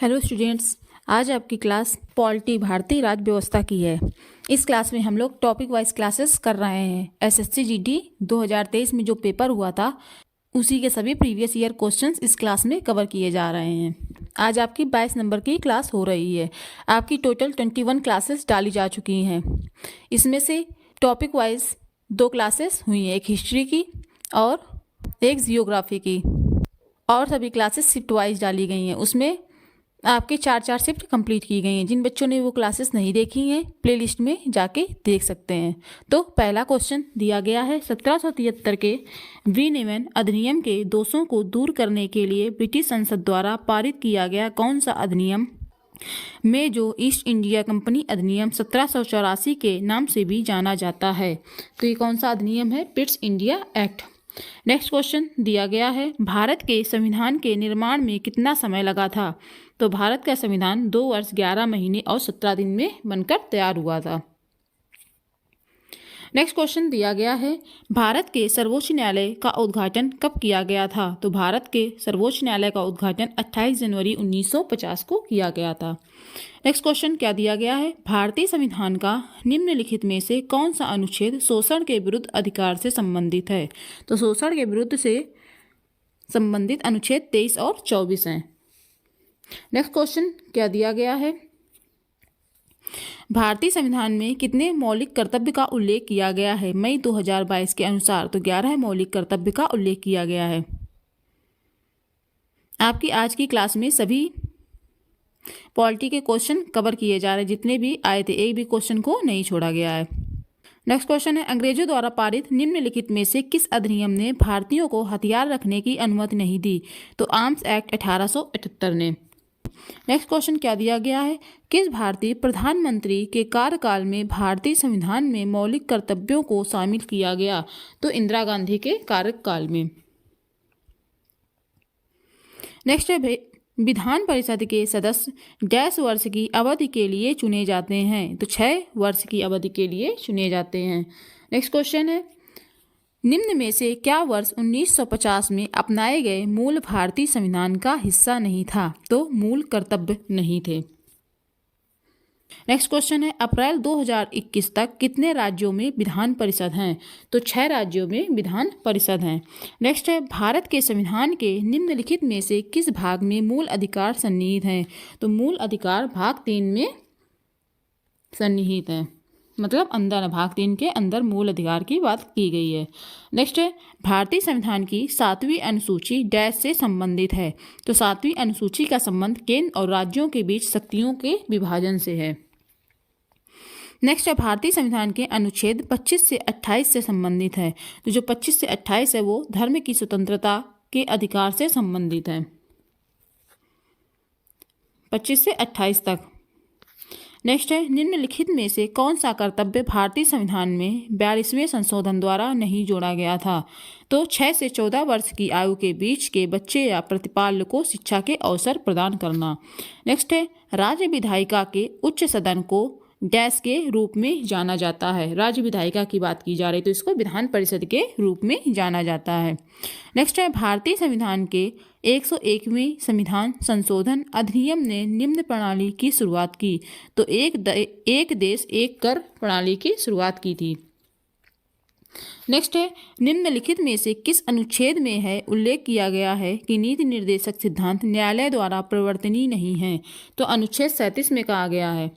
Hello students, आज आपकी class polity भारतीय राज्य व्यवस्था की है। इस क्लास में हम लोग टॉपिक वाइज क्लासेस कर रहे हैं। एसएससी जीडी 2023 में जो पेपर हुआ था उसी के सभी प्रीवियस ईयर क्वेश्चंस इस क्लास में कवर किए जा रहे हैं। आज आपकी 22 नंबर की क्लास हो रही है। आपकी टोटल 21 क्लासेस डाली जा चुकी हैं। इसमें से टॉपिक वाइज 2 क्लासेस हुई हैं, एक हिस्ट्री की और एक जियोग्राफी की, और सभी क्लासेस शिफ्ट वाइज डाली गई हैं। उसमें आपके 4 शिफ्ट कंप्लीट की गई हैं। जिन बच्चों ने वो क्लासेस नहीं देखी हैं प्लेलिस्ट में जाके देख सकते हैं। तो पहला क्वेश्चन दिया गया है, 1773 के विनियमन अधिनियम के दोषों को दूर करने के लिए ब्रिटिश संसद द्वारा पारित किया गया कौन सा अधिनियम में जो ईस्ट इंडिया कंपनी अधिनियम 1784 के नाम से भी जाना जाता है। तो ये कौन सा अधिनियम है? Pitt's India act. Next question दिया गया है, भारत के संविधान के निर्माण में कितना समय लगा था? तो भारत का संविधान 2 वर्ष 11 महीने और 17 दिन में बनकर तैयार हुआ था। नेक्स्ट क्वेश्चन दिया गया है, भारत के सर्वोच्च न्यायालय का उद्घाटन कब किया गया था? तो भारत के सर्वोच्च न्यायालय का उद्घाटन 28 जनवरी 1950 को किया गया था। नेक्स्ट क्वेश्चन क्या दिया गया है, भारतीय संविधान का निम्नलिखित में से कौन सा अनुच्छेद शोषण के विरुद्ध अधिकार से संबंधित है? तो शोषण के विरुद्ध से संबंधित अनुच्छेद 23 और 24 हैं। नेक्स्ट क्वेश्चन क्या दिया गया है, भारतीय संविधान में कितने मौलिक कर्तव्य का उल्लेख किया गया है? मई 2022 के अनुसार तो 11 मौलिक कर्तव्य का उल्लेख किया गया है। आपकी आज की क्लास में सभी पॉलिटी के क्वेश्चन कवर किए जा रहे हैं, जितने भी आए थे, एक भी क्वेश्चन को नहीं छोड़ा गया है। नेक्स्ट क्वेश्चन है, अंग्रेजों द्वारा पारित निम्नलिखित में से किस अधिनियम ने भारतीयों को हथियार रखने की अनुमति नहीं दी? तो आर्म्स एक्ट 1878 ने। नेक्स्ट क्वेश्चन क्या दिया गया है, किस भारतीय प्रधानमंत्री के कार्यकाल में भारतीय संविधान में मौलिक कर्तव्यों को शामिल किया गया? तो इंदिरा गांधी के कार्यकाल में। नेक्स्ट है, विधान परिषद के सदस्य डैश वर्ष की अवधि के लिए चुने जाते हैं? तो 6 वर्ष की अवधि के लिए चुने जाते हैं। नेक्स्ट क्वेश्चन है, निम्न में से क्या वर्ष 1950 में अपनाए गए मूल भारतीय संविधान का हिस्सा नहीं था? तो मूल कर्तव्य नहीं थे। नेक्स्ट क्वेश्चन है, अप्रैल 2021 तक कितने राज्यों में विधान परिषद हैं? तो 6 राज्यों में विधान परिषद हैं। नेक्स्ट है, भारत के संविधान के निम्नलिखित में से किस भाग में मूल अधिकार सन्निहित हैं? तो मूल अधिकार भाग 3 में सन्निहित है, मतलब अंदर, भाग 3 के अंदर मूल अधिकार की बात की गई है। नेक्स्ट है, भारतीय संविधान की 7वीं अनुसूची डैश से संबंधित है? तो 7वीं अनुसूची का संबंध केंद्र और राज्यों के बीच शक्तियों के विभाजन से है। नेक्स्ट है, भारतीय संविधान के अनुच्छेद 25 से 28 से संबंधित है? तो जो 25 से 28 है वो धर्म की स्वतंत्रता के अधिकार से संबंधित है, 25 से 28 तक। नेक्स्ट है, निम्नलिखित में से कौन सा कर्तव्य भारतीय संविधान में 42वें संशोधन द्वारा नहीं जोड़ा गया था? तो 6 से 14 वर्ष की आयु के बीच के बच्चे या प्रतिपाल्य को शिक्षा के अवसर प्रदान करना। नेक्स्ट है, राज्य विधायिका के उच्च सदन को डैश के रूप में जाना जाता है? राज्य विधायिका की बात की जा रही, तो इसको विधान परिषद के रूप में जाना जाता है। नेक्स्ट है, भारतीय संविधान के 101वें संविधान संशोधन अधिनियम ने निम्न प्रणाली की शुरुआत की? तो एक देश एक कर प्रणाली की शुरुआत की थी। नेक्स्ट है, निम्नलिखित में से किस अनुच्छेद में है उल्लेख किया गया है कि नीति निर्देशक सिद्धांत न्यायालय द्वारा परिवर्तनीय नहीं है? तो अनुच्छेद 37 में कहा गया है।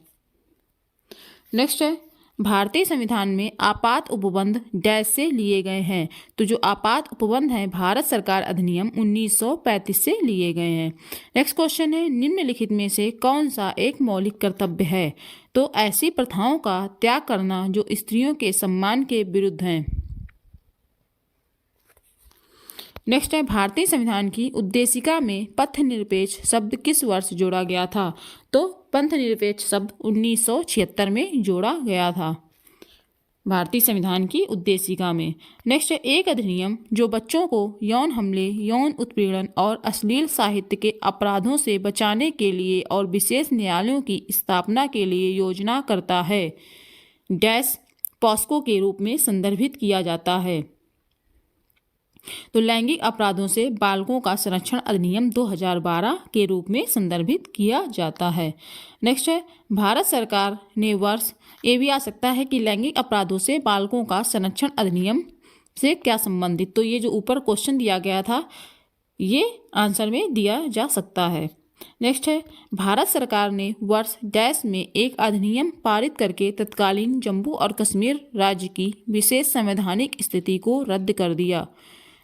नेक्स्ट है, भारतीय संविधान में आपात उपबंध डैश से लिए गए हैं? तो जो आपात उपबंध हैं भारत सरकार अधिनियम 1935 से लिए गए हैं। नेक्स्ट क्वेश्चन है, निम्नलिखित में से कौन सा एक मौलिक कर्तव्य है? तो ऐसी प्रथाओं का त्याग करना जो स्त्रियों के सम्मान के विरुद्ध हैं। नेक्स्ट है, भारतीय संविधान की उद्देशिका में पथ निरपेक्ष शब्द किस वर्ष जोड़ा गया था? तो पंथ निरपेक्ष शब्द 1976 में जोड़ा गया था भारतीय संविधान की उद्देशिका में। नेक्स्ट है, एक अधिनियम जो बच्चों को यौन हमले, यौन उत्पीड़न और अश्लील साहित्य के अपराधों से बचाने के लिए और विशेष न्यायालयों की स्थापना के लिए योजना करता है, डैश पॉस्को के रूप में संदर्भित किया जाता है? तो लैंगिक अपराधों से बालकों का संरक्षण अधिनियम 2012 के रूप में संदर्भित किया जाता है। नेक्स्ट है, भारत सरकार ने वर्ष, ये भी आ सकता है कि लैंगिक अपराधों से बालकों का संरक्षण अधिनियम से क्या संबंधित, तो ये जो ऊपर क्वेश्चन दिया गया था ये आंसर में दिया जा सकता है। नेक्स्ट है, भारत सरकार ने वर्ष डैश में एक अधिनियम पारित करके तत्कालीन जम्मू और कश्मीर राज्य की विशेष संवैधानिक स्थिति को रद्द कर दिया।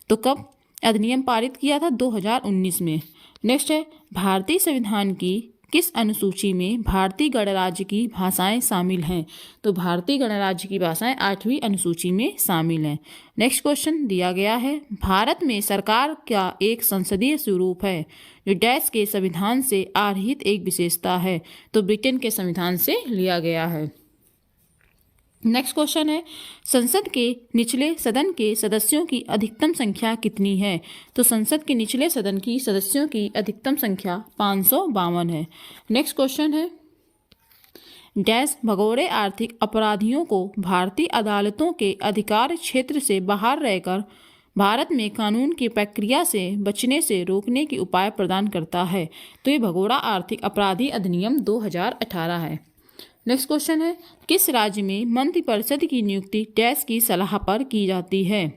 तो कब अधिनियम पारित किया था? 2019 में। नेक्स्ट है, भारतीय संविधान की किस अनुसूची में भारतीय गणराज्य की भाषाएं शामिल हैं? तो भारतीय गणराज्य की भाषाएं 8वीं अनुसूची में शामिल हैं। नेक्स्ट क्वेश्चन दिया गया है, भारत में सरकार का एक संसदीय स्वरूप है जो डैश के संविधान से आरहित एक विशेषता है। तो ब्रिटेन के संविधान से लिया गया है। नेक्स्ट क्वेश्चन है, संसद के निचले सदन के सदस्यों की अधिकतम संख्या कितनी है? तो संसद के निचले सदन की सदस्यों की अधिकतम संख्या 552 है। नेक्स्ट क्वेश्चन है, डैश भगोड़े आर्थिक अपराधियों को भारतीय अदालतों के अधिकार क्षेत्र से बाहर रहकर भारत में कानून की प्रक्रिया से बचने से रोकने के उपाय प्रदान करता है। तो ये भगोड़ा आर्थिक अपराधी अधिनियम 2018 है। नेक्स्ट क्वेश्चन है, किस राज्य में मंत्रिपरिषद की नियुक्ति डैश की सलाह पर की जाती है?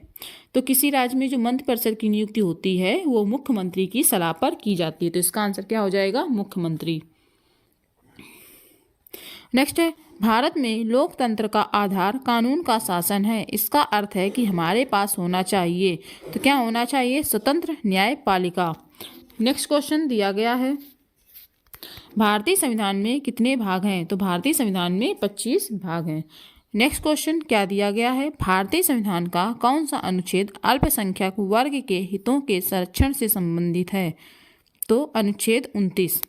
तो किसी राज्य में जो मंत्रिपरिषद की नियुक्ति होती है वो मुख्यमंत्री की सलाह पर की जाती है। तो इसका आंसर क्या हो जाएगा? मुख्यमंत्री। नेक्स्ट है, भारत में लोकतंत्र का आधार कानून का शासन है। इसका अर्थ है कि हमारे पास होना चाहिए, तो क्या होना चाहिए? स्वतंत्र न्यायपालिका। नेक्स्ट क्वेश्चन दिया गया है, भारतीय संविधान में कितने भाग हैं? तो भारतीय संविधान में 25 भाग हैं। नेक्स्ट क्वेश्चन क्या दिया गया है, भारतीय संविधान का कौन सा अनुच्छेद अल्पसंख्यक वर्ग के हितों के संरक्षण से संबंधित है? तो अनुच्छेद 29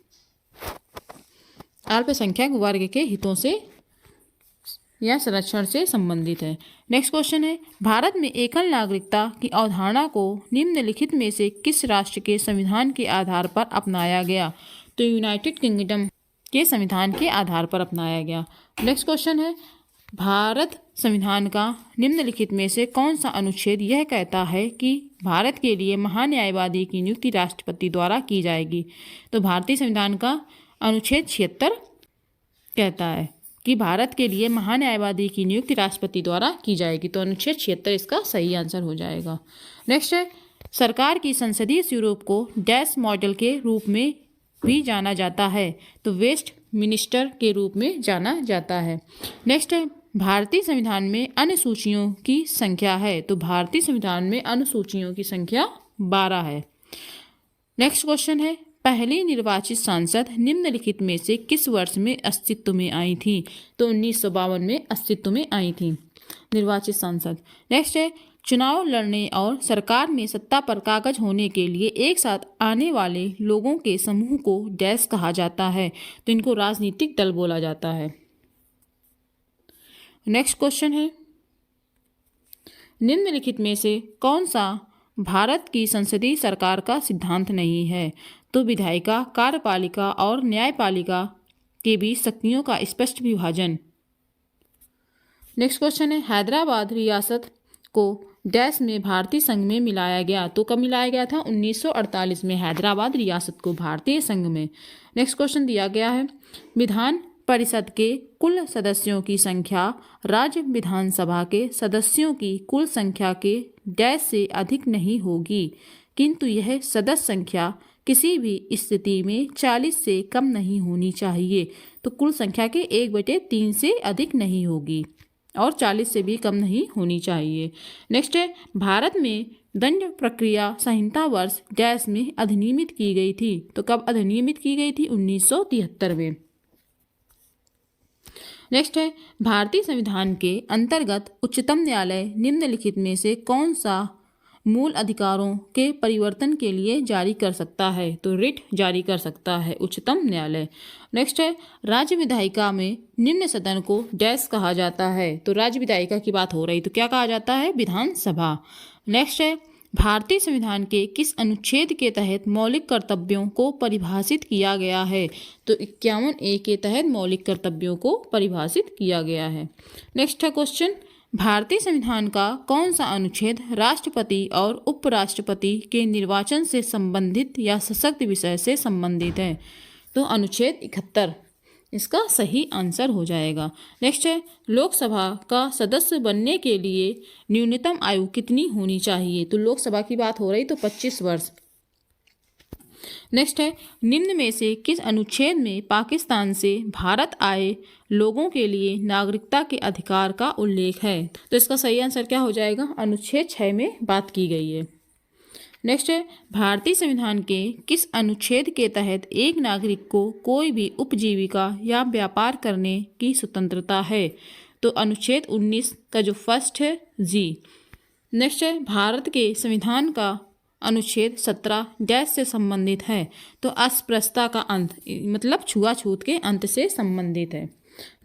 अल्पसंख्यक वर्ग के हितों से या संरक्षण से संबंधित है। नेक्स्ट क्वेश्चन है, भारत में एकल नागरिकता की अवधारणा को निम्नलिखित में से किस राष्ट्र के संविधान के आधार पर अपनाया गया? तो यूनाइटेड किंगडम के संविधान के आधार पर अपनाया गया। नेक्स्ट क्वेश्चन है, भारत संविधान का निम्नलिखित में से कौन सा अनुच्छेद यह कहता है कि भारत के लिए महान्यायवादी की नियुक्ति राष्ट्रपति द्वारा की जाएगी? तो भारतीय संविधान का अनुच्छेद 76 कहता है कि भारत के लिए महान्यायवादी की नियुक्ति राष्ट्रपति द्वारा की जाएगी। तो अनुच्छेद 76 इसका सही आंसर हो जाएगा। नेक्स्ट है, सरकार की संसदीय स्वरूप को डैश मॉडल के रूप में भी जाना जाता है। तो वेस्ट मिनिस्टर के रूप में जाना जाता है। नेक्स्ट है, भारतीय संविधान में अनुसूचियों की संख्या है। तो भारतीय संविधान में अनुसूचियों की संख्या 12 है। नेक्स्ट क्वेश्चन है, पहली निर्वाचित सांसद निम्नलिखित में से किस वर्ष में अस्तित्व में आई थी? तो 1952 में अस्तित्व में आई थी निर्वाचित सांसद। नेक्स्ट है, चुनाव लड़ने और सरकार में सत्ता पर कागज होने के लिए एक साथ आने वाले लोगों के समूह को डैश कहा जाता है? तो इनको राजनीतिक दल बोला जाता है। नेक्स्ट क्वेश्चन है, निम्नलिखित में से कौन सा भारत की संसदीय सरकार का सिद्धांत नहीं है? तो विधायिका, कार्यपालिका और न्यायपालिका के बीच शक्तियों का स्पष्ट विभाजन। नेक्स्ट क्वेश्चन है, हैदराबाद रियासत को डैश में भारतीय संघ में मिलाया गया। तो कब मिलाया गया था? 1948 में हैदराबाद रियासत को भारतीय संघ में। नेक्स्ट क्वेश्चन दिया गया है, विधान परिषद के कुल सदस्यों की संख्या राज्य विधानसभा के सदस्यों की कुल संख्या के डैश से अधिक नहीं होगी, किंतु यह सदस्य संख्या किसी भी स्थिति में 40 से कम नहीं होनी चाहिए। तो कुल संख्या के 1/3 से अधिक नहीं होगी और 40 से भी कम नहीं होनी चाहिए। नेक्स्ट है, भारत में दंड प्रक्रिया संहिता वर्ष डैश में अधिनियमित की गई थी। तो कब अधिनियमित की गई थी? 1973 में। नेक्स्ट है, भारतीय संविधान के अंतर्गत उच्चतम न्यायालय निम्नलिखित में से कौन सा मूल अधिकारों के परिवर्तन के लिए जारी कर सकता है? तो रिट जारी कर सकता है उच्चतम न्यायालय। नेक्स्ट है, राज्य विधायिका में निम्न सदन को डैश कहा जाता है? तो राज्य विधायिका की बात हो रही, तो क्या कहा जाता है? विधानसभा। नेक्स्ट है, भारतीय संविधान के किस अनुच्छेद के तहत मौलिक कर्तव्यों को परिभाषित किया गया है? तो 51A के तहत मौलिक कर्तव्यों को परिभाषित किया गया है। नेक्स्ट है क्वेश्चन, भारतीय संविधान का कौन सा अनुच्छेद राष्ट्रपति और उपराष्ट्रपति के निर्वाचन से संबंधित या सशक्त विषय से संबंधित है? तो अनुच्छेद 71 इसका सही आंसर हो जाएगा। नेक्स्ट है, लोकसभा का सदस्य बनने के लिए न्यूनतम आयु कितनी होनी चाहिए? तो लोकसभा की बात हो रही तो 25 वर्ष। नेक्स्ट है, निम्न में से किस अनुच्छेद में पाकिस्तान से भारत आए लोगों के लिए नागरिकता के अधिकार का उल्लेख है? तो इसका सही आंसर क्या हो जाएगा? अनुच्छेद 6 में बात की गई है। नेक्स्ट है, भारतीय संविधान के किस अनुच्छेद के तहत एक नागरिक को कोई भी उपजीविका या व्यापार करने की स्वतंत्रता है? तो अनुच्छेद 19 का जो फर्स्ट है जी। नेक्स्ट है, भारत के संविधान का अनुच्छेद 17 डैश से संबंधित है? तो अस्पृश्यता का अंत, मतलब छुआछूत के अंत से संबंधित है।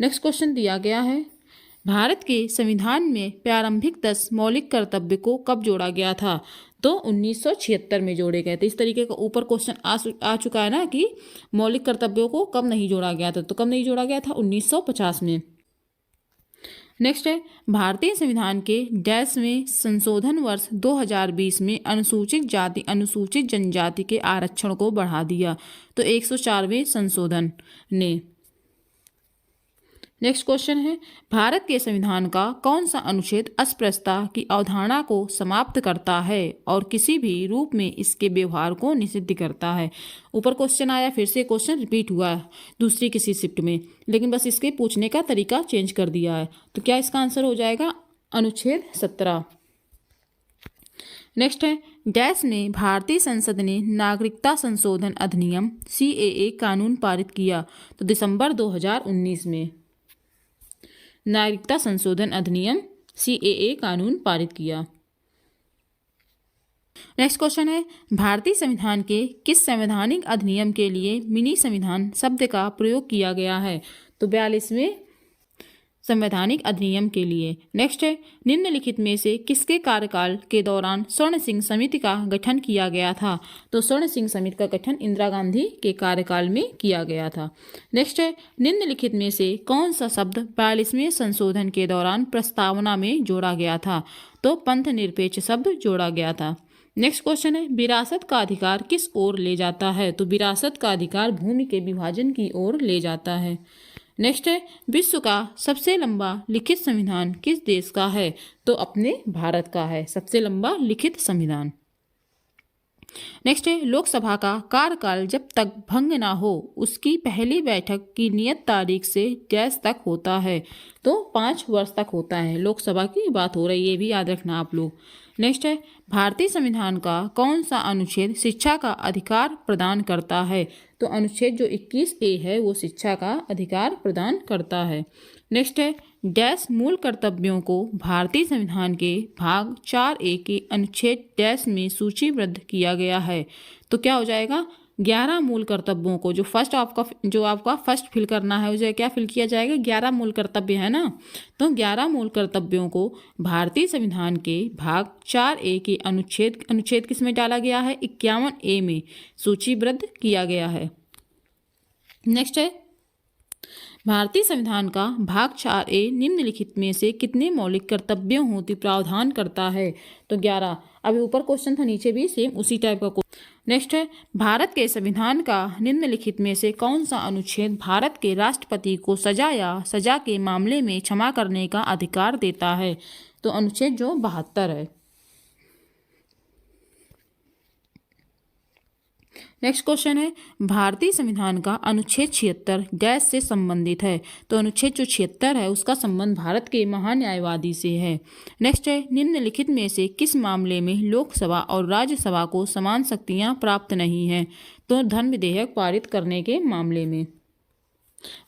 नेक्स्ट क्वेश्चन दिया गया है, भारत के संविधान में प्रारंभिक 10 मौलिक कर्तव्य को कब जोड़ा गया था? तो 1976 में जोड़े गए थे। इस तरीके का ऊपर क्वेश्चन आ चुका है ना कि मौलिक कर्तव्यों को कब नहीं जोड़ा गया था, तो कब नहीं जोड़ा गया था? 1950 में। नेक्स्ट है, भारतीय संविधान के डैश में संशोधन वर्ष 2020 में अनुसूचित जाति अनुसूचित जनजाति के आरक्षण को बढ़ा दिया? तो 104वें संशोधन ने। नेक्स्ट क्वेश्चन है, भारत के संविधान का कौन सा अनुच्छेद अस्पृश्यता की अवधारणा को समाप्त करता है और किसी भी रूप में इसके व्यवहार को निषिद्ध करता है? ऊपर क्वेश्चन आया, फिर से क्वेश्चन रिपीट हुआ है दूसरी किसी शिफ्ट में, लेकिन बस इसके पूछने का तरीका चेंज कर दिया है। तो क्या इसका आंसर हो जाएगा? अनुच्छेद 17। नेक्स्ट है, डैश में भारतीय संसद ने नागरिकता संशोधन अधिनियम CAA कानून पारित किया? तो दिसंबर 2019 में नागरिकता संशोधन अधिनियम CAA कानून पारित किया। नेक्स्ट क्वेश्चन है, भारतीय संविधान के किस संवैधानिक अधिनियम के लिए मिनी संविधान शब्द का प्रयोग किया गया है? तो 42वें संवैधानिक अधिनियम के लिए। नेक्स्ट है, निम्नलिखित में से किसके कार्यकाल के दौरान स्वर्ण सिंह समिति का गठन किया गया था? तो स्वर्ण सिंह समिति का गठन इंदिरा गांधी के कार्यकाल में किया गया था। नेक्स्ट है, निम्नलिखित में से कौन सा शब्द 42वें संशोधन के दौरान प्रस्तावना में जोड़ा गया था? तो पंथ निरपेक्ष शब्द जोड़ा गया था। नेक्स्ट क्वेश्चन है, विरासत का अधिकार किस ओर ले जाता है? तो विरासत का अधिकार भूमि के विभाजन की ओर ले जाता है। नेक्स्ट है, विश्व का सबसे लंबा लिखित संविधान किस देश का है? तो अपने भारत का है सबसे लंबा लिखित संविधान। नेक्स्ट है, लोकसभा का कार्यकाल जब तक भंग ना हो उसकी पहली बैठक की नियत तारीख से डैश तक होता है? तो 5 वर्ष तक होता है। लोकसभा की बात हो रही है, ये भी याद रखना आप लोग। नेक्स्ट है, भारतीय संविधान का कौन सा अनुच्छेद शिक्षा का अधिकार प्रदान करता है? तो अनुच्छेद जो 21A है वो शिक्षा का अधिकार प्रदान करता है। नेक्स्ट है, डैश मूल कर्तव्यों को भारतीय संविधान के भाग 4A के अनुच्छेद डैश में सूचीबद्ध किया गया है? तो क्या हो जाएगा? 11 मूल कर्तव्यों को, जो आपका फर्स्ट फिल करना है उसे क्या फिल किया जाएगा? 11 मूल कर्तव्य है ना, तो 11 मूल कर्तव्यों को भारतीय संविधान के भाग 4A के अनुच्छेद किस में डाला गया है? 51A में सूचीबद्ध किया गया है। नेक्स्ट है, भारतीय संविधान का भाग 4A निम्नलिखित में से कितने मौलिक कर्तव्यों होती प्रावधान करता है? तो 11। अभी ऊपर क्वेश्चन था, नीचे भी सेम उसी टाइप का क्वेश्चन। नेक्स्ट है, भारत के संविधान का निम्नलिखित में से कौन सा अनुच्छेद भारत के राष्ट्रपति को सजा या सजा के मामले में क्षमा करने का अधिकार देता है? तो अनुच्छेद जो 72 है। नेक्स्ट क्वेश्चन है, भारतीय संविधान का अनुच्छेद 76 डैश से संबंधित है? तो अनुच्छेद जो 76 है उसका संबंध भारत के महान्यायवादी से है। नेक्स्ट है, निम्नलिखित में से किस मामले में लोकसभा और राज्यसभा को समान शक्तियां प्राप्त नहीं हैं? तो धन विधेयक पारित करने के मामले में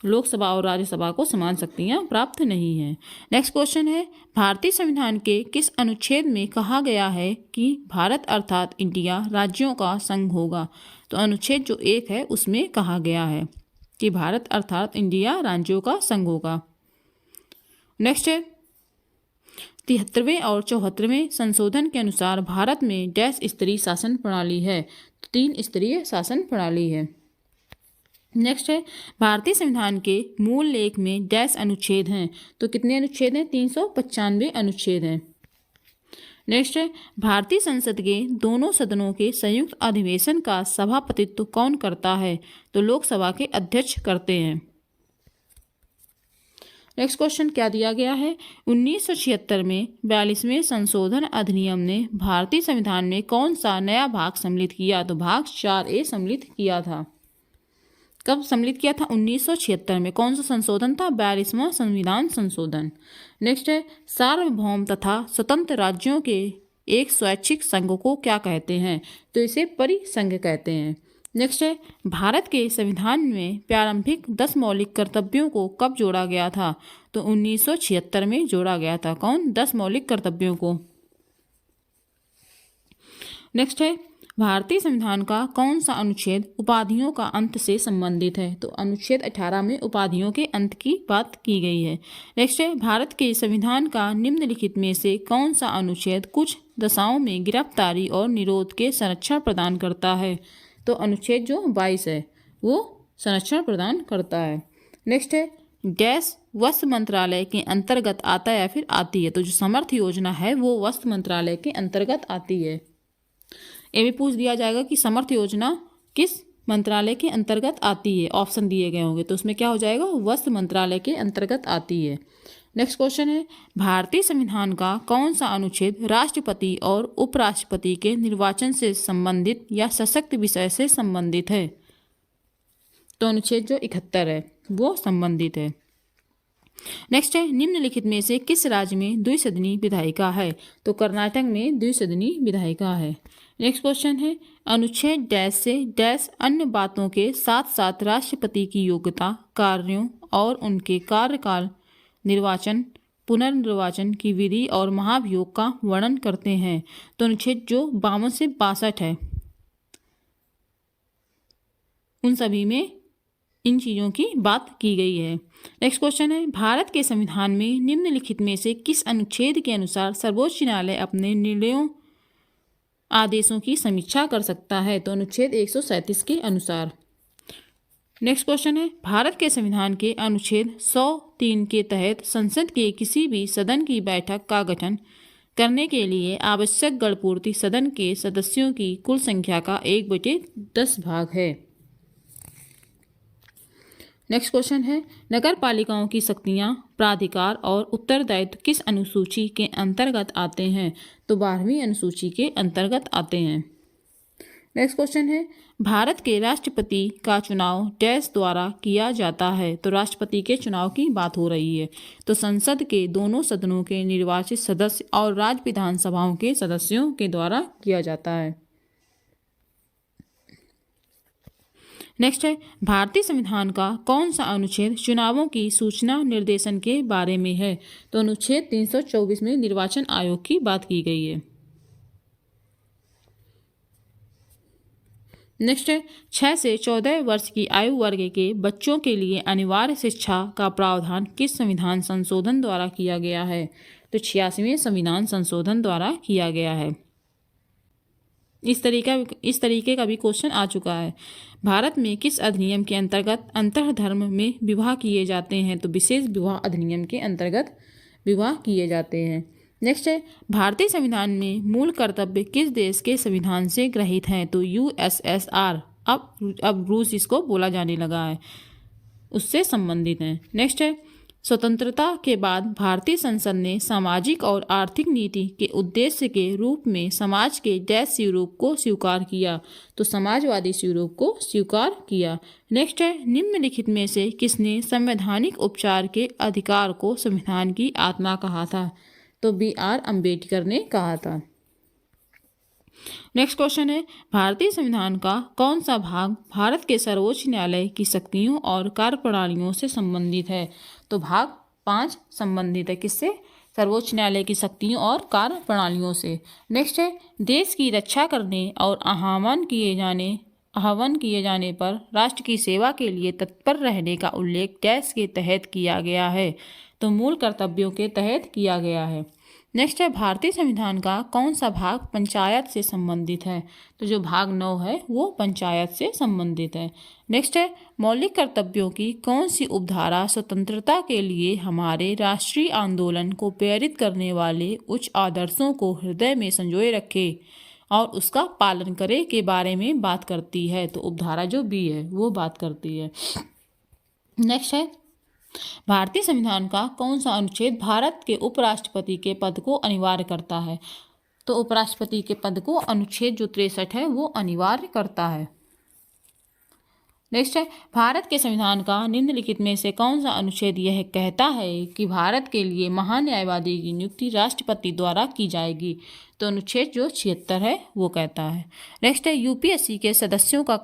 लोकसभा और राज्यसभा को समान शक्तियां प्राप्त नहीं हैं। नेक्स्ट क्वेश्चन है, भारतीय संविधान के किस अनुच्छेद में कहा गया है कि भारत अर्थात इंडिया राज्यों का संघ होगा? तो अनुच्छेद जो 1 है उसमें कहा गया है कि भारत अर्थात इंडिया राज्यों का संघ होगा। नेक्स्ट है, 73वें और 74वें संशोधन के अनुसार भारत में डैश स्तरीय शासन प्रणाली है? तो 3 स्तरीय शासन प्रणाली है। नेक्स्ट है भारतीय संविधान के मूल लेख में डैश अनुच्छेद हैं, तो कितने अनुच्छेद हैं? 395 अनुच्छेद हैं। नेक्स्ट है भारतीय संसद के दोनों सदनों के संयुक्त अधिवेशन का सभापतित्व कौन करता है? तो लोकसभा के अध्यक्ष करते हैं। नेक्स्ट क्वेश्चन क्या दिया गया है? 1976 में 42वें संशोधन अधिनियम ने भारतीय संविधान में कौन सा नया भाग सम्मिलित किया? तो भाग 4A सम्मिलित किया था। कब सम्मिलित किया था? 1976 में। कौन सा संशोधन था? 42वां संविधान संशोधन। नेक्स्ट है सार्वभौम तथा स्वतंत्र राज्यों के एक स्वैच्छिक संघ को क्या कहते हैं? तो इसे परिसंघ कहते हैं। नेक्स्ट है भारत के संविधान में प्रारंभिक 10 मौलिक कर्तव्यों को कब जोड़ा गया था? तो 1976 में जोड़ा गया था। कौन? 10 मौलिक कर्तव्यों को। नेक्स्ट है भारतीय संविधान का कौन सा अनुच्छेद उपाधियों का अंत से संबंधित है? तो अनुच्छेद 18 में उपाधियों के अंत की बात की गई है। नेक्स्ट है भारत के संविधान का निम्नलिखित में से कौन सा अनुच्छेद कुछ दशाओं में गिरफ्तारी और निरोध के संरक्षण प्रदान करता है? तो अनुच्छेद जो 22 है वो संरक्षण प्रदान करता है। नेक्स्ट है डैश वस्त्र मंत्रालय के अंतर्गत आता है या फिर आती है? तो जो समर्थ योजना है वो वस्त्र मंत्रालय के अंतर्गत आती है। ये भी पूछ दिया जाएगा कि समर्थ योजना किस मंत्रालय के अंतर्गत आती है, ऑप्शन दिए गए होंगे, तो उसमें क्या हो जाएगा? वस्त्र मंत्रालय के अंतर्गत आती है। नेक्स्ट क्वेश्चन है भारतीय संविधान का कौन सा अनुच्छेद राष्ट्रपति और उपराष्ट्रपति के निर्वाचन से संबंधित या सशक्त विषय से संबंधित है? तो अनुच्छेद जो 71 है वो संबंधित है। नेक्स्ट है निम्नलिखित में से किस राज्य में द्विसदनी विधायिका है? तो कर्नाटक में द्विसदनी विधायिका है। नेक्स्ट क्वेश्चन है अनुच्छेद डैश से डैश अन्य बातों के साथ साथ राष्ट्रपति की योग्यता, कार्यों और उनके कार्यकाल, निर्वाचन, पुनर्निर्वाचन की विधि और महाभियोग का वर्णन करते हैं? तो अनुच्छेद जो 52 से 62 है उन सभी में इन चीज़ों की बात की गई है। नेक्स्ट क्वेश्चन है भारत के संविधान में निम्नलिखित में से किस अनुच्छेद के अनुसार सर्वोच्च न्यायालय अपने निर्णयों आदेशों की समीक्षा कर सकता है? तो अनुच्छेद 137 के अनुसार। नेक्स्ट क्वेश्चन है भारत के संविधान के अनुच्छेद 103 के तहत संसद के किसी भी सदन की बैठक का गठन करने के लिए आवश्यक गणपूर्ति सदन के सदस्यों की कुल संख्या का 1/10 भाग है। नेक्स्ट क्वेश्चन है नगर पालिकाओं की शक्तियां, प्राधिकार और उत्तरदायित्व किस अनुसूची के अंतर्गत आते हैं? तो 12वीं अनुसूची के अंतर्गत आते हैं। नेक्स्ट क्वेश्चन है भारत के राष्ट्रपति का चुनाव डैश द्वारा किया जाता है? तो राष्ट्रपति के चुनाव की बात हो रही है, तो संसद के दोनों सदनों के निर्वाचित सदस्य और राज्य विधानसभाओं के सदस्यों के द्वारा किया जाता है। नेक्स्ट है भारतीय संविधान का कौन सा अनुच्छेद चुनावों की सूचना निर्देशन के बारे में है? तो अनुच्छेद 324 में निर्वाचन आयोग की बात की गई है। नेक्स्ट है 6 से 14 वर्ष की आयु वर्ग के बच्चों के लिए अनिवार्य शिक्षा का प्रावधान किस संविधान संशोधन द्वारा किया गया है? तो 86वें संविधान संशोधन द्वारा किया गया है। इस तरीके का भी क्वेश्चन आ चुका है। भारत में किस अधिनियम के अंतर्गत अंतरधर्म में विवाह किए जाते हैं? तो विशेष विवाह अधिनियम के अंतर्गत विवाह किए जाते हैं। नेक्स्ट है भारतीय संविधान में मूल कर्तव्य किस देश के संविधान से ग्रहित हैं? तो USSR, अब रूस इसको बोला जाने लगा है, उससे संबंधित हैं। नेक्स्ट है स्वतंत्रता के बाद भारतीय संसद ने सामाजिक और आर्थिक नीति के उद्देश्य के रूप में समाज के डैश स्वरूप को स्वीकार किया? तो समाजवादी स्वरूप को स्वीकार किया। नेक्स्ट है निम्नलिखित में से किसने संवैधानिक उपचार के अधिकार को संविधान की आत्मा कहा था? तो BR अम्बेडकर ने कहा था। नेक्स्ट क्वेश्चन है भारतीय संविधान का कौन सा भाग भारत के सर्वोच्च न्यायालय की शक्तियों और कार्यप्रणालियों से संबंधित है? तो भाग 5 संबंधित है किससे? सर्वोच्च न्यायालय की शक्तियों और कार्य प्रणालियों से। नेक्स्ट है देश की रक्षा करने और आह्वान किए जाने पर राष्ट्र की सेवा के लिए तत्पर रहने का उल्लेख डैश के तहत किया गया है? तो मूल कर्तव्यों के तहत किया गया है। नेक्स्ट है भारतीय संविधान का कौन सा भाग पंचायत से संबंधित है? तो जो भाग 9 है वो पंचायत से संबंधित है। नेक्स्ट है मौलिक कर्तव्यों की कौन सी उपधारा स्वतंत्रता के लिए हमारे राष्ट्रीय आंदोलन को प्रेरित करने वाले उच्च आदर्शों को हृदय में संजोए रखे और उसका पालन करे के बारे में बात करती है? तो उपधारा जो बी है वो बात करती है। नेक्स्ट है भारतीय संविधान का कौन सा अनुच्छेद भारत के उपराष्ट्रपति के पद को अनिवार्य करता है? तो उपराष्ट्रपति के पद को अनुच्छेद जो 63 है वो अनिवार्य करता है। नेक्स्ट है भारत के संविधान का निम्नलिखित में से कौन सा अनुच्छेद यह कहता है कि भारत के लिए महान्यायवादी की नियुक्ति राष्ट्रपति द्वारा की जाएगी? तो अनुच्छेद जो 76 है वो कहता है। नेक्स्ट है यूपीएससी के सदस्यों का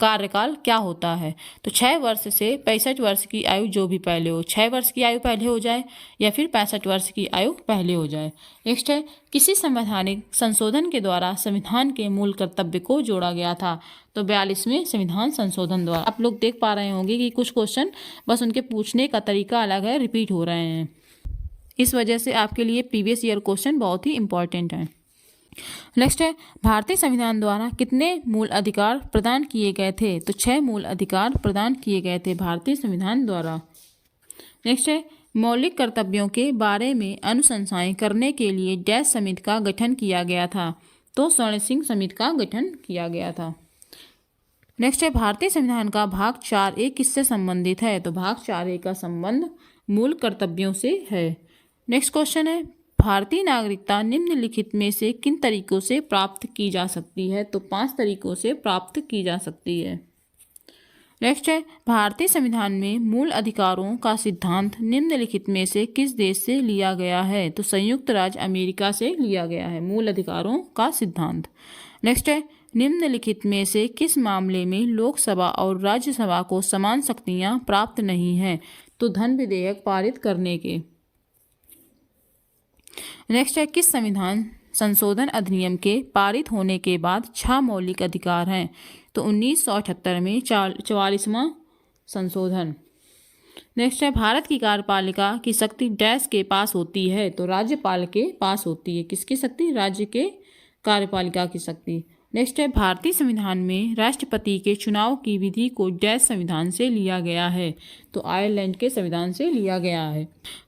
कार्यकाल क्या होता है? तो 6 वर्ष से 65 वर्ष की आयु जो भी पहले हो, 6 वर्ष की आयु पहले हो जाए या फिर 65 वर्ष की आयु पहले हो जाए। नेक्स्ट है किसी संवैधानिक संशोधन के द्वारा संविधान के मूल कर्तव्य को जोड़ा गया था? तो 42वें संविधान संशोधन द्वारा। आप लोग देख पा रहे होंगे कि कुछ क्वेश्चन बस उनके पूछने का तरीका अलग है, रिपीट हो रहे हैं। इस वजह से आपके लिए प्रीवियस ईयर क्वेश्चन बहुत ही इंपॉर्टेंट है। नेक्स्ट है भारतीय संविधान द्वारा कितने मूल अधिकार प्रदान किए गए थे? तो 6 मूल अधिकार प्रदान किए गए थे भारतीय संविधान द्वारा। नेक्स्ट है मौलिक कर्तव्यों के बारे में अनुशंसाएं करने के लिए डैश समिति का गठन किया गया था? तो स्वर्ण सिंह समिति का गठन किया गया था। नेक्स्ट है भारतीय संविधान का भाग 4A किससे संबंधित है? तो भाग 4A का संबंध मूल कर्तव्यों से है। नेक्स्ट क्वेश्चन है भारतीय नागरिकता निम्नलिखित में से किन तरीकों से प्राप्त की जा सकती है? तो 5 तरीकों से प्राप्त की जा सकती है। नेक्स्ट है भारतीय संविधान में मूल अधिकारों का सिद्धांत निम्नलिखित में से किस देश से लिया गया है? तो संयुक्त राज्य अमेरिका से लिया गया है मूल अधिकारों का सिद्धांत। नेक्स्ट है निम्नलिखित में से किस मामले में लोकसभा और राज्यसभा को समान शक्तियां प्राप्त नहीं हैं? तो धन विधेयक पारित करने के। नेक्स्ट है किस संविधान संशोधन अधिनियम के पारित होने के बाद 6 मौलिक अधिकार हैं? तो 1978 में 44वां संशोधन। नेक्स्ट है भारत की कार्यपालिका की शक्ति डैश के पास होती है? तो राज्यपाल के पास होती है। किसकी शक्ति? राज्य के कार्यपालिका की शक्ति। नेक्स्ट है भारतीय संविधान में राष्ट्रपति के चुनाव की विधि को डैश संविधान से लिया गया है? तो आयरलैंड के संविधान से लिया गया है।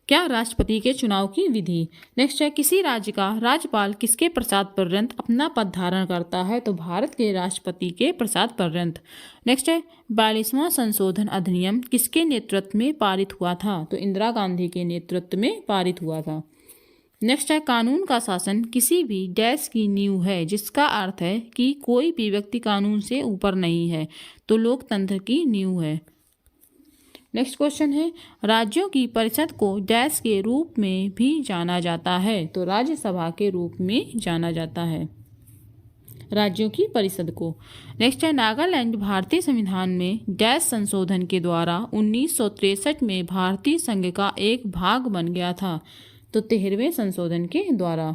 क्या राष्ट्रपति के चुनाव की विधि। नेक्स्ट है किसी राज्य का राज्यपाल किसके पश्चात पर्यंत अपना पद धारण करता है? तो भारत के राष्ट्रपति के पश्चात पर्यंत। नेक्स्ट है 42वां संशोधन अधिनियम किसके नेतृत्व में पारित हुआ था? तो इंदिरा गांधी के नेतृत्व में पारित हुआ था। नेक्स्ट है कानून का शासन किसी भी डैश की नींव है, जिसका अर्थ है कि कोई भी व्यक्ति कानून से ऊपर नहीं है। तो लोकतंत्र की नींव है। नेक्स्ट क्वेश्चन है राज्यों की परिषद को डैश के रूप में भी जाना जाता है? तो राज्यसभा के रूप में जाना जाता है राज्यों की परिषद को। नेक्स्ट है नागालैंड भारतीय संविधान में डैश संशोधन के द्वारा 1963 में भारतीय संघ का एक भाग बन गया था? तो 13वें संशोधन के द्वारा।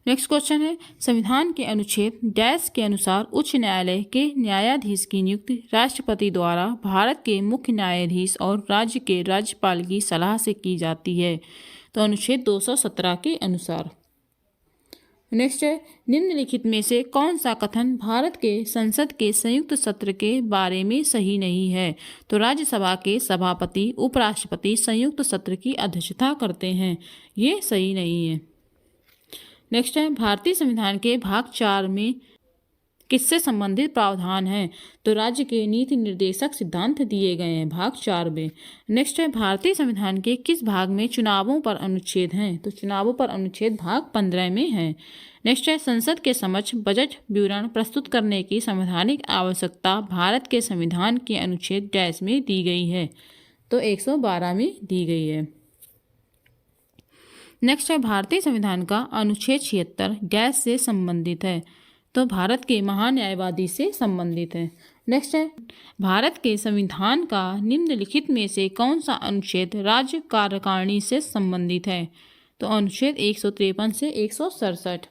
नेक्स्ट क्वेश्चन है संविधान के अनुच्छेद डैश के अनुसार उच्च न्यायालय के न्यायाधीश की नियुक्ति राष्ट्रपति द्वारा भारत के मुख्य न्यायाधीश और राज्य के राज्यपाल की सलाह से की जाती है? तो अनुच्छेद 217 के अनुसार। नेक्स्ट है निम्नलिखित में से कौन सा कथन भारत के संसद के संयुक्त सत्र के बारे में सही नहीं है? तो राज्यसभा के सभापति उपराष्ट्रपति संयुक्त सत्र की अध्यक्षता करते हैं, ये सही नहीं है। नेक्स्ट है भारतीय संविधान के भाग 4 में किससे संबंधित प्रावधान है? तो राज्य के नीति निर्देशक सिद्धांत दिए गए हैं भाग 4 में। नेक्स्ट है भारतीय संविधान के किस भाग में चुनावों पर अनुच्छेद हैं? तो चुनावों पर अनुच्छेद भाग 15 में है। नेक्स्ट है संसद के समक्ष बजट विवरण प्रस्तुत करने की संवैधानिक आवश्यकता भारत के संविधान के अनुच्छेद डैश में दी गई है? तो 112 में दी गई है। नेक्स्ट है भारतीय संविधान का अनुच्छेद 76 डैश से संबंधित है? तो भारत के महान्यायवादी से संबंधित है। नेक्स्ट है भारत के संविधान का निम्नलिखित में से कौन सा अनुच्छेद राज्य कार्यकारिणी से संबंधित है? तो अनुच्छेद 153 से 167।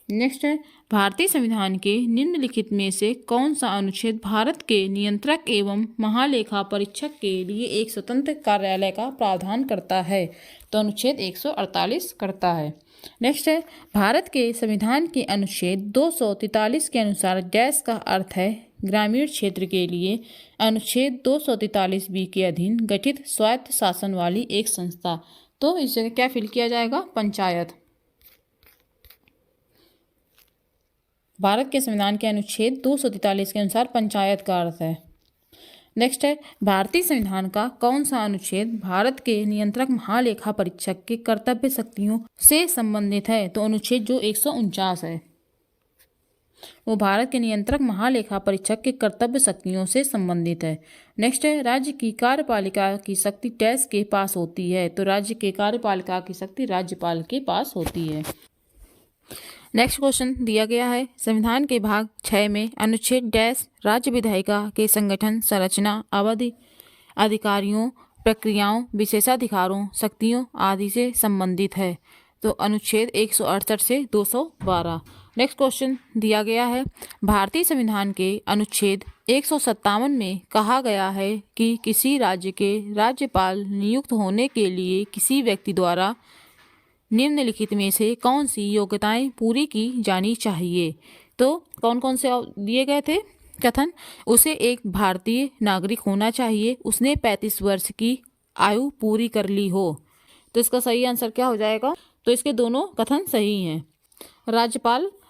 नेक्स्ट है, भारतीय संविधान के निम्नलिखित में से कौन सा अनुच्छेद भारत के नियंत्रक एवं महालेखा परीक्षक के लिए एक स्वतंत्र कार्यालय का प्रावधान करता है? तो अनुच्छेद 148 करता है। नेक्स्ट है, भारत के संविधान के अनुच्छेद 243 के अनुसार डैश का अर्थ है ग्रामीण क्षेत्र के लिए अनुच्छेद 243 के अधीन गठित स्वायत्त शासन वाली एक संस्था। तो इस जगह क्या फिल किया जाएगा? पंचायत। भारत के संविधान के अनुच्छेद 243 के अनुसार पंचायत का अर्थ है। नेक्स्ट है, भारतीय संविधान का कौन सा अनुच्छेद भारत के नियंत्रक महालेखा परीक्षक के कर्तव्य शक्तियों से संबंधित है? तो अनुच्छेद जो 149 है वो भारत के नियंत्रक महालेखा परीक्षक के कर्तव्य शक्तियों से संबंधित है। नेक्स्ट है, राज्य की कार्यपालिका की शक्ति टैक्स के पास होती है? तो राज्य के कार्यपालिका की शक्ति राज्यपाल के पास होती है। नेक्स्ट क्वेश्चन दिया गया है, संविधान के भाग 6 में अनुच्छेद डैश राज्य विधायिका के संगठन, संरचना, अवधि, अधिकारियों, प्रक्रियाओं, विशेषाधिकारों, शक्तियों आदि से संबंधित है? तो अनुच्छेद 168 से 212। नेक्स्ट क्वेश्चन दिया गया है, भारतीय संविधान के अनुच्छेद 157 में कहा गया है कि किसी राज्य के राज्यपाल नियुक्त होने के लिए किसी व्यक्ति द्वारा निम्नलिखित में से कौन सी योग्यताएं पूरी की जानी चाहिए? तो कौन कौन से दिए गए थे कथन? उसे एक भारतीय नागरिक होना चाहिए, उसने 35 वर्ष की आयु पूरी कर ली हो। तो इसका सही आंसर क्या हो जाएगा? तो इसके दोनों कथन सही हैं।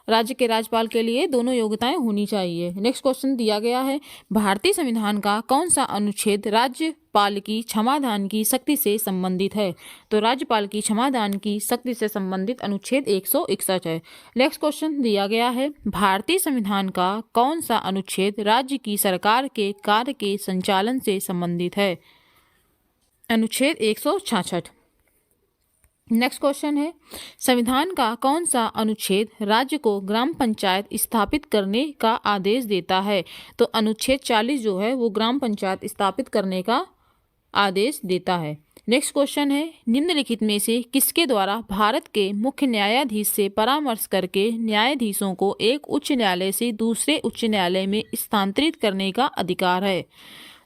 राज्य के राज्यपाल के लिए दोनों योग्यताएं होनी चाहिए। नेक्स्ट क्वेश्चन दिया गया है, भारतीय संविधान का कौन सा अनुच्छेद राज्यपाल की क्षमादान की शक्ति से संबंधित है? तो राज्यपाल की क्षमादान की शक्ति से संबंधित अनुच्छेद 161 है। नेक्स्ट क्वेश्चन दिया गया है, भारतीय संविधान का कौन सा अनुच्छेद राज्य की सरकार के कार्य के संचालन से संबंधित है? अनुच्छेद 166। नेक्स्ट क्वेश्चन है, संविधान का कौन सा अनुच्छेद राज्य को ग्राम पंचायत स्थापित करने का आदेश देता है? तो अनुच्छेद 40 जो है वो ग्राम पंचायत स्थापित करने का आदेश देता है। नेक्स्ट क्वेश्चन है, निम्नलिखित में से किसके द्वारा भारत के मुख्य न्यायाधीश से परामर्श करके न्यायाधीशों को एक उच्च न्यायालय से दूसरे उच्च न्यायालय में स्थानांतरित करने का अधिकार है?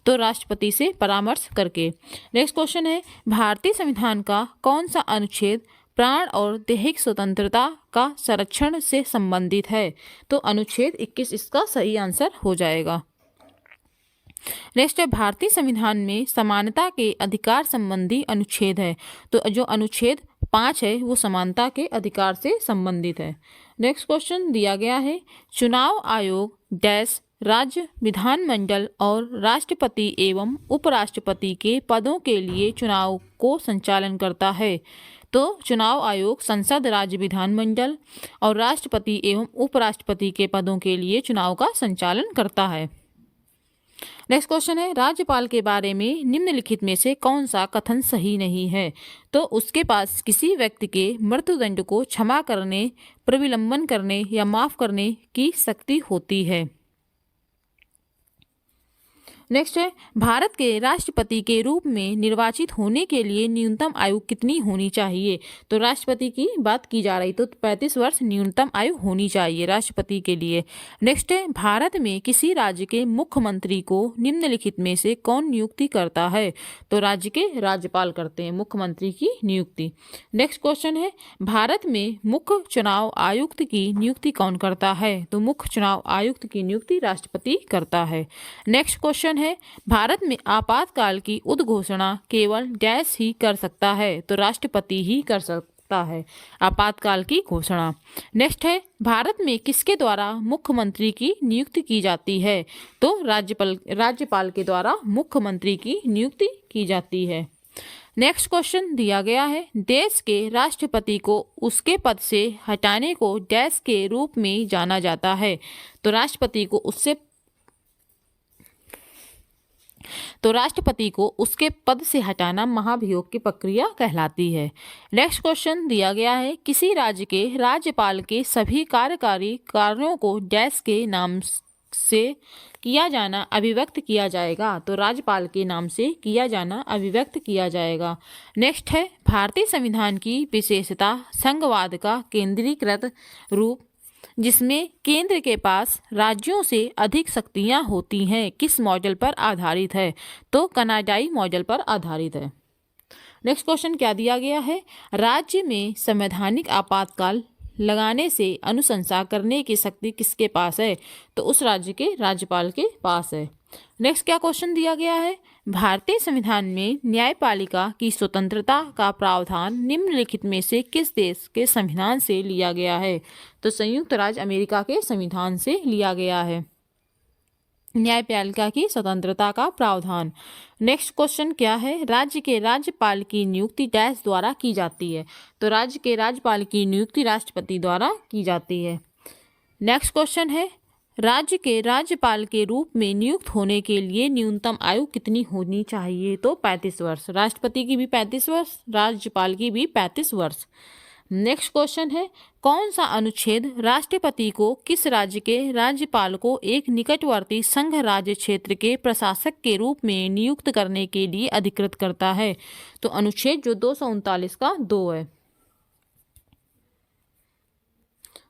तो राष्ट्रपति से परामर्श करके। नेक्स्ट क्वेश्चन है, भारतीय संविधान का कौन सा अनुच्छेद प्राण और दैहिक स्वतंत्रता का संरक्षण से संबंधित है? तो अनुच्छेद 21 इसका सही आंसर हो जाएगा। नेक्स्ट है, भारतीय संविधान में समानता के अधिकार संबंधी अनुच्छेद है? तो जो अनुच्छेद 5 है वो समानता के अधिकार से संबंधित है। नेक्स्ट क्वेश्चन दिया गया है, चुनाव आयोग डैश राज्य विधानमंडल और राष्ट्रपति एवं उपराष्ट्रपति के पदों के लिए चुनाव को संचालन करता है? तो चुनाव आयोग संसद, राज्य विधानमंडल और राष्ट्रपति एवं उपराष्ट्रपति के पदों के लिए चुनाव का संचालन करता है। नेक्स्ट क्वेश्चन है, राज्यपाल के बारे में निम्नलिखित में से कौन सा कथन सही नहीं है? तो उसके पास किसी व्यक्ति के मृत्युदंड को क्षमा करने, प्रविलंबन करने या माफ करने की शक्ति होती है। नेक्स्ट है, भारत के राष्ट्रपति के रूप में निर्वाचित होने के लिए न्यूनतम आयु कितनी होनी चाहिए? तो राष्ट्रपति की बात की जा रही तो 35 वर्ष न्यूनतम आयु होनी चाहिए राष्ट्रपति के लिए। नेक्स्ट है, भारत में किसी राज्य के मुख्यमंत्री को निम्नलिखित में से कौन नियुक्ति करता है? तो राज्य के राज्यपाल करते हैं मुख्यमंत्री की नियुक्ति। नेक्स्ट क्वेश्चन है, भारत में मुख्य चुनाव आयुक्त की नियुक्ति कौन करता है? तो मुख्य चुनाव आयुक्त की नियुक्ति राष्ट्रपति करता है। नेक्स्ट क्वेश्चन है, भारत में आपातकाल की उद्घोषणा केवल डैश ही कर सकता है? तो राष्ट्रपति ही कर सकता है आपातकाल की घोषणा। नेक्स्ट है, भारत में किसके द्वारा मुख्यमंत्री की नियुक्ति की जाती है? तो राज्यपाल के द्वारा मुख्यमंत्री की नियुक्ति की जाती है। नेक्स्ट क्वेश्चन दिया गया है, देश के राष्ट्रपति को उसके पद से हटाने को डैश के रूप में जाना जाता है? तो राष्ट्रपति को उसके पद से हटाना महाभियोग की प्रक्रिया कहलाती है। नेक्स्ट क्वेश्चन दिया गया है, किसी राज्य के राज्यपाल के सभी कार्यकारी कार्यों को डैश के नाम से किया जाना अभिव्यक्त किया जाएगा? तो राज्यपाल के नाम से किया जाना अभिव्यक्त किया जाएगा। नेक्स्ट है, भारतीय संविधान की विशेषता संघवाद का केंद्रीकृत रूप जिसमें केंद्र के पास राज्यों से अधिक शक्तियां होती हैं, किस मॉडल पर आधारित है? तो कनाडाई मॉडल पर आधारित है। नेक्स्ट क्वेश्चन क्या दिया गया है? राज्य में संवैधानिक आपातकाल लगाने से अनुशंसा करने की शक्ति किसके पास है? तो उस राज्य के राज्यपाल के पास है। नेक्स्ट क्या क्वेश्चन दिया गया है? भारतीय संविधान में न्यायपालिका की स्वतंत्रता का प्रावधान निम्नलिखित में से किस देश के संविधान से लिया गया है? तो संयुक्त राज्य अमेरिका के संविधान से लिया गया है न्यायपालिका की स्वतंत्रता का प्रावधान। नेक्स्ट क्वेश्चन क्या है? राज्य के राज्यपाल की नियुक्ति डैश द्वारा की जाती है? तो राज्य के राज्यपाल की नियुक्ति राष्ट्रपति द्वारा की जाती है। नेक्स्ट क्वेश्चन है, राज्य के राज्यपाल के रूप में नियुक्त होने के लिए न्यूनतम आयु कितनी होनी चाहिए? तो 35 वर्ष। राष्ट्रपति की भी 35 वर्ष, राज्यपाल की भी 35 वर्ष। नेक्स्ट क्वेश्चन है, कौन सा अनुच्छेद राष्ट्रपति को किस राज्य के राज्यपाल को एक निकटवर्ती संघ राज्य क्षेत्र के प्रशासक के रूप में नियुक्त करने के लिए अधिकृत करता है? तो अनुच्छेद जो 239 का 2 है।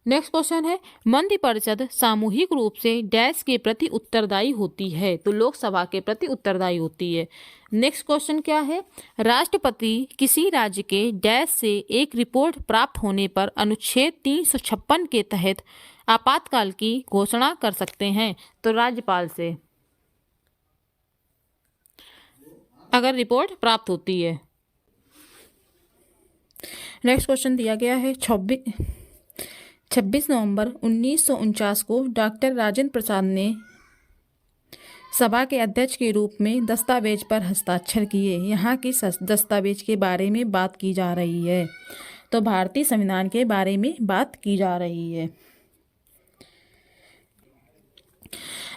नेक्स्ट क्वेश्चन है, मंत्रिपरिषद सामूहिक रूप से डैश के प्रति उत्तरदायी होती है? तो लोकसभा के प्रति उत्तरदायी होती है। नेक्स्ट क्वेश्चन क्या है? राष्ट्रपति किसी राज्य के डैश से एक रिपोर्ट प्राप्त होने पर अनुच्छेद 356 के तहत आपातकाल की घोषणा कर सकते हैं? तो राज्यपाल से, अगर रिपोर्ट प्राप्त होती है। नेक्स्ट क्वेश्चन दिया गया है, 26 नवंबर 1949 को डॉक्टर राजेंद्र प्रसाद ने सभा के अध्यक्ष के रूप में दस्तावेज पर हस्ताक्षर किए। यहाँ किस दस्तावेज के बारे में बात की जा रही है? तो भारतीय संविधान के बारे में बात की जा रही है।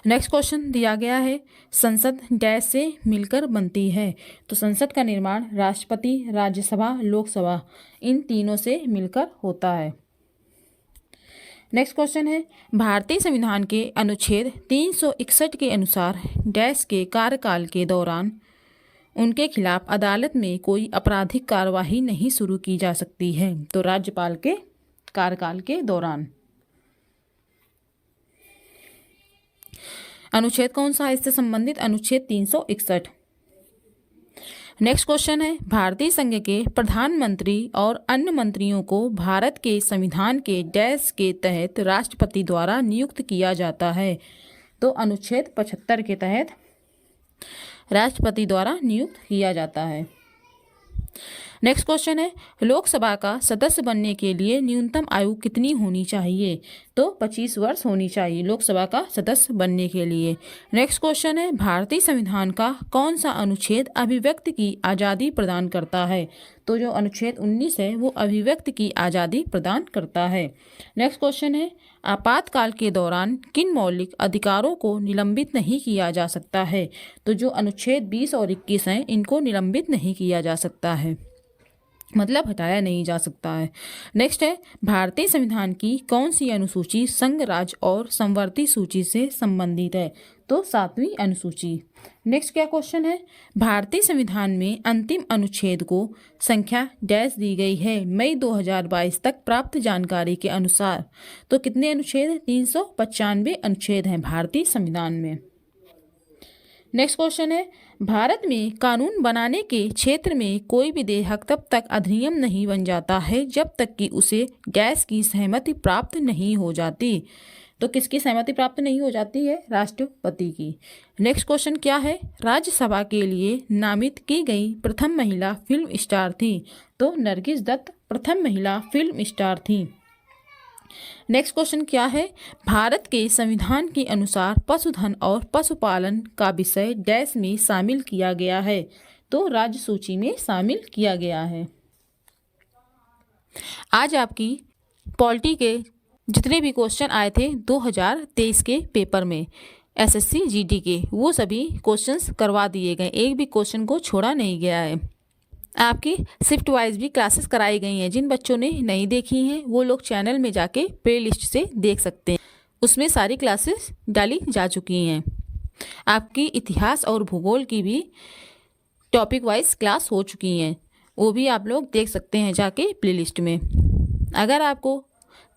नेक्स्ट क्वेश्चन दिया गया है, संसद डैश से मिलकर बनती है? तो संसद का निर्माण राष्ट्रपति, राज्यसभा, लोकसभा इन तीनों से मिलकर होता है। नेक्स्ट क्वेश्चन है, भारतीय संविधान के अनुच्छेद 361 के अनुसार डैश के कार्यकाल के दौरान उनके खिलाफ अदालत में कोई आपराधिक कार्यवाही नहीं शुरू की जा सकती है? तो राज्यपाल के कार्यकाल के दौरान। अनुच्छेद कौन सा है इससे संबंधित? अनुच्छेद 361। नेक्स्ट क्वेश्चन है, भारतीय संघ के प्रधानमंत्री और अन्य मंत्रियों को भारत के संविधान के डैश के तहत राष्ट्रपति द्वारा नियुक्त किया जाता है? तो अनुच्छेद 75 के तहत राष्ट्रपति द्वारा नियुक्त किया जाता है। नेक्स्ट क्वेश्चन है, लोकसभा का सदस्य बनने के लिए न्यूनतम आयु कितनी होनी चाहिए? तो 25 वर्ष होनी चाहिए लोकसभा का सदस्य बनने के लिए। नेक्स्ट क्वेश्चन है, भारतीय संविधान का कौन सा अनुच्छेद अभिव्यक्ति की आज़ादी प्रदान करता है? तो जो अनुच्छेद 19 है वो अभिव्यक्ति की आज़ादी प्रदान करता है। नेक्स्ट क्वेश्चन है, आपातकाल के दौरान किन मौलिक अधिकारों को निलंबित नहीं किया जा सकता है? तो जो अनुच्छेद 20 और 21 हैं इनको निलंबित नहीं किया जा सकता है, मतलब हटाया नहीं जा सकता है। नेक्स्ट है, भारतीय संविधान की कौन सी अनुसूची संघ राज्य और समवर्ती सूची से संबंधित है? तो 7वीं अनुसूची। नेक्स्ट क्या क्वेश्चन है, भारतीय संविधान में अंतिम अनुच्छेद को संख्या डैश दी गई है मई 2022 तक प्राप्त जानकारी के अनुसार? तो कितने अनुच्छेद? 395 अनुच्छेद हैं भारतीय संविधान में। नेक्स्ट क्वेश्चन है, भारत में कानून बनाने के क्षेत्र में कोई विधेयक तब तक अधिनियम नहीं बन जाता है जब तक कि उसे डैश की सहमति प्राप्त नहीं हो जाती? तो किसकी सहमति प्राप्त नहीं हो जाती है? राष्ट्रपति की। नेक्स्ट क्वेश्चन क्या है, राज्यसभा के लिए नामित की गई प्रथम महिला फिल्म स्टार थी? तो नरगिस दत्त प्रथम महिला फिल्म स्टार थी। नेक्स्ट क्वेश्चन क्या है, भारत के संविधान के अनुसार पशुधन और पशुपालन का विषय डैश में शामिल किया गया है? तो राज्य सूची में शामिल किया गया है। आज आपकी पॉलिटी के जितने भी क्वेश्चन आए थे 2023 के पेपर में एसएससी जीडी के, वो सभी क्वेश्चंस करवा दिए गए, एक भी क्वेश्चन को छोड़ा नहीं गया है। आपकी शिफ्ट वाइज भी क्लासेस कराई गई हैं। जिन बच्चों ने नहीं देखी हैं वो लोग चैनल में जाके प्ले लिस्ट से देख सकते हैं, उसमें सारी क्लासेस डाली जा चुकी हैं। आपकी इतिहास और भूगोल की भी टॉपिक वाइज क्लास हो चुकी हैं, वो भी आप लोग देख सकते हैं जाके प्ले लिस्ट में। अगर आपको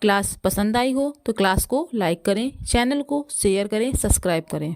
क्लास पसंद आई हो तो क्लास को लाइक करें, चैनल को शेयर करें, सब्सक्राइब करें।